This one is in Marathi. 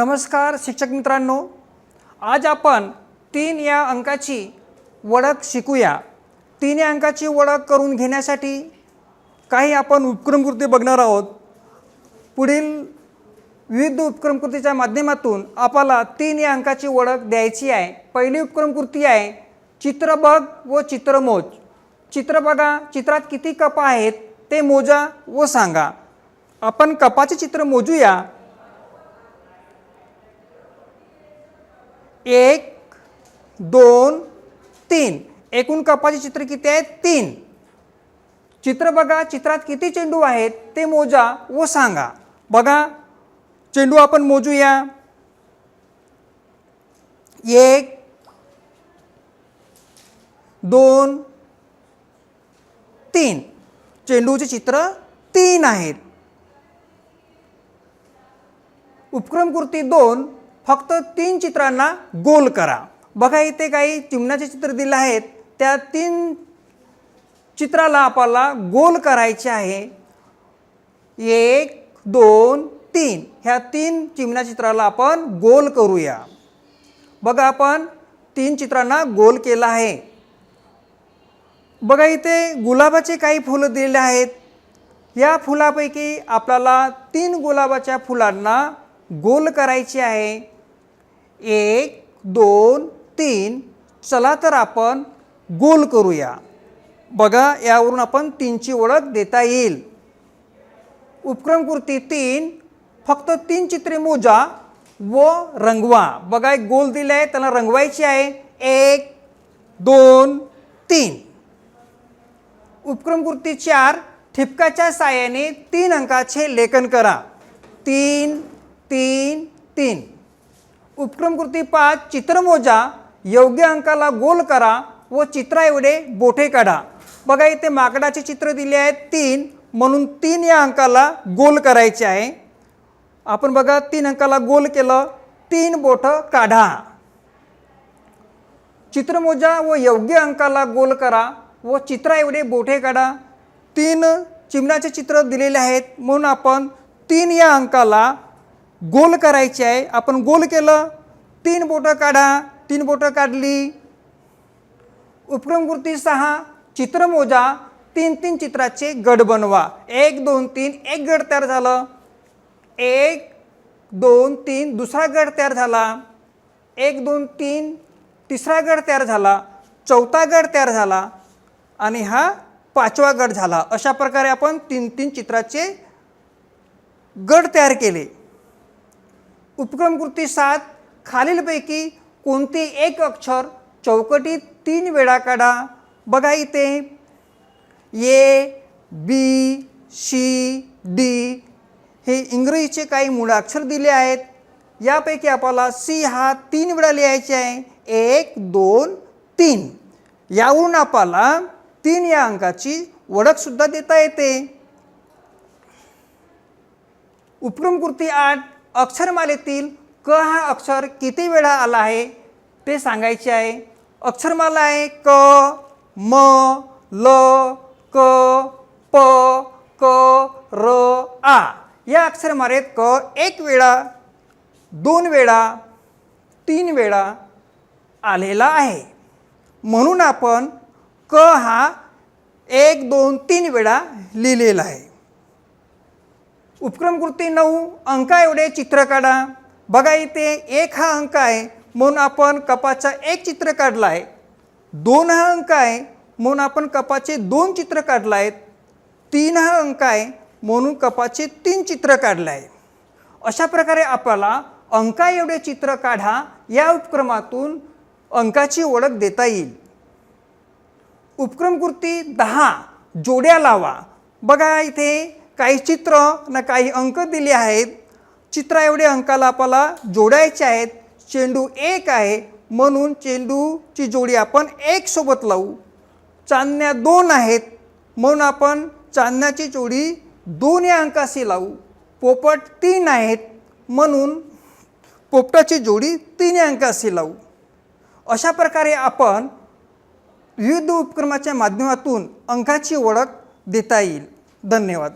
नमस्कार शिक्षक मित्रांनो, आज आपण 3 या अंकाची ओळख शिकूया। 3 या अंकाची ओळख करून घेण्यासाठी काही आपण उपक्रमकृती बघणार आहोत। पुढील विविध उपक्रमकृतीच्या माध्यमातून आपल्याला 3 या अंकाची ओळख द्यायची आहे। पहिली उपक्रमकृती आहे चित्र बघ व चित्र मोज। चित्र बघा, चित्रात किती कप आहेत ते मोजा व सांगा। आपण कपाचे चित्र मोजूया। 1 2 3 एकूण कपाचे चित्र किती आहेत? 3। चित्र बघा, चित्रात किती चेंडू आहेत ते मोजा व सांगा। बघा, चेंडू आपण मोजूया। 1 2 3 चेंडूचे चित्र 3 आहेत। उपक्रमकृती 2 फक्त 3 चित्रांना गोल करा। बघा, इथे काही चिमण्याचे चित्र दिले आहेत, त्या 3 चित्राला आपल्याला गोल करायचे आहे। 1 2 3 ह्या 3 चिमण्या चित्राला आपण गोल करूया। बघा, आपण 3 चित्रांना गोल केला आहे। बघा, इथे गुलाबाचे काही फुलं दिलेले आहेत। या फुलापैकी आपल्याला 3 गुलाबाच्या फुलांना गोल करायचे आहे। 1 2 3 चला तर आपण गोल करूया। बघा, यावरून आपण 3 ची ओळख देता येईल। उपक्रमकृती 3 फक्त 3 चित्रे मोजा व रंगवा। बघा, एक गोल दिले आहे, त्याला रंगवायचे आहे। 1 2 3 उपक्रमकृती 4 ठिपकाच्या साहाय्याने 3 अंकाचे लेखन करा। 3 3 3 उपक्रमकृती 5 चित्र मोजा, योग्य अंकाला गोल करा व चित्राएवढे बोटे काढा। बघा, इथे माकडाचे चित्र दिले आहेत 3, म्हणून 3 या अंकाला गोल करायचे आहे। आपण बघा, 3 अंकाला गोल केलं, 3 बोट काढा। चित्र मोजा व योग्य अंकाला गोल करा व चित्राएवढे बोटे काढा। 3 चिमण्याचे चित्र दिलेले आहेत, म्हणून आपण 3 या अंकाला गोल करायचे आहे। आपण गोल केलं, 3 बोटं काढा। 3 बोटं काढली। उपक्रमकृती 6 चित्र मोजा, 3 चित्राचे गट बनवा। 1 2 3 एक गट तयार झालं। 1 2 3 दुसरा गट तयार झाला। 1 2 3 तिसरा गट तयार झाला। चौथा गट तयार झाला आणि हा 5वा गट झाला। अशा प्रकारे आपण 3 चित्राचे गट तयार केले। उपक्रमकृती 7 खालीलपैकी कोणते एक अक्षर चौकटीत 3 वेळा काढा। बघा, इथे ए बी सी डी हे इंग्रजीचे काही मूळाक्षर दिले आहेत। यापैकी आपल्याला सी हा 3 वेळा लिहायचे आहे। 1 2 3 यावरून आपल्याला 3 या अंकाची ओळख सुद्धा देता येते। उपक्रमकृती 8 अक्षरमालेतील क हा अक्षर किती वेळा आला आहे ते सांगायचे आहे। अक्षरमाला आहे क म ल क प क र आ। या अक्षरमालेत क 1 वेळा 2 वेळा 3 वेळा आलेला आहे, म्हणून आपण क हा 1 2 3 वेळा लिहिलेला आहे। उपक्रमकृती 9 अंका एवढे चित्र काढा। बघा, इथे 1 हा अंक आहे, म्हणून आपण कपाचा 1 चित्र काढला आहे। 2 हा अंक आहे, म्हणून आपण कपाचे 2 चित्र काढला आहेत। 3 हा अंक आहे, म्हणून कपाचे 3 चित्र काढले आहे। अशा प्रकारे आपल्याला अंका एवढे चित्र काढा या उपक्रमातून अंकाची ओळख देता येईल। उपक्रमकृती 10 जोड्या लावा। बघा, इथे काही चित्र ना काही अंक दिले आहेत। चित्रा एवढे अंकाला आपल्याला जोडायचे आहेत। चेंडू 1 आहे, म्हणून चेंडूची जोडी आपण 1 सोबत लावू। चांदण्या 2 आहेत, म्हणून आपण चांदण्याची जोडी 2 या अंकाशी लावू। पोपट 3 आहेत, म्हणून पोपटाची जोडी 3 या अंकाशी लावू। अशा प्रकारे आपण विविध उपक्रमाच्या माध्यमातून अंकाची ओळख देता येईल। धन्यवाद।